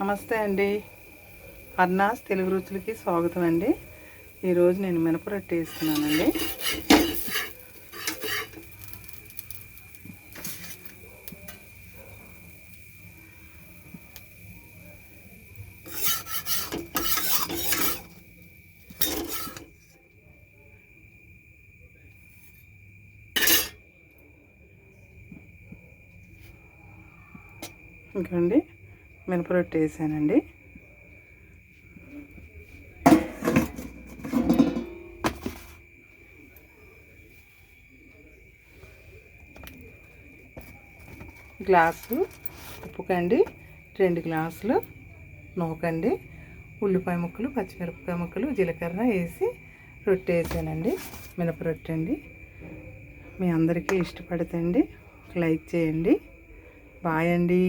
నమస్తే అండి. అర్నాస్ తెలుగు రుచులకి స్వాగతం అండి. ఈరోజు నేను మినపరొట్టె వేస్తున్నానండి. ఇంకండి మినపరొట్టె వేసానండి. గ్లాసు ఉప్పుకండి, 2 గ్లాసులు నూకండి, ఉల్లిపాయ ముక్కలు, పచ్చిమిరపకాయ ముక్కలు, జీలకర్ర వేసి రొట్టె వేసానండి. మినపరొట్టె అండి. మీ అందరికీ ఇష్టపడుతుంది. లైక్ చేయండి. బాయ్ అండి.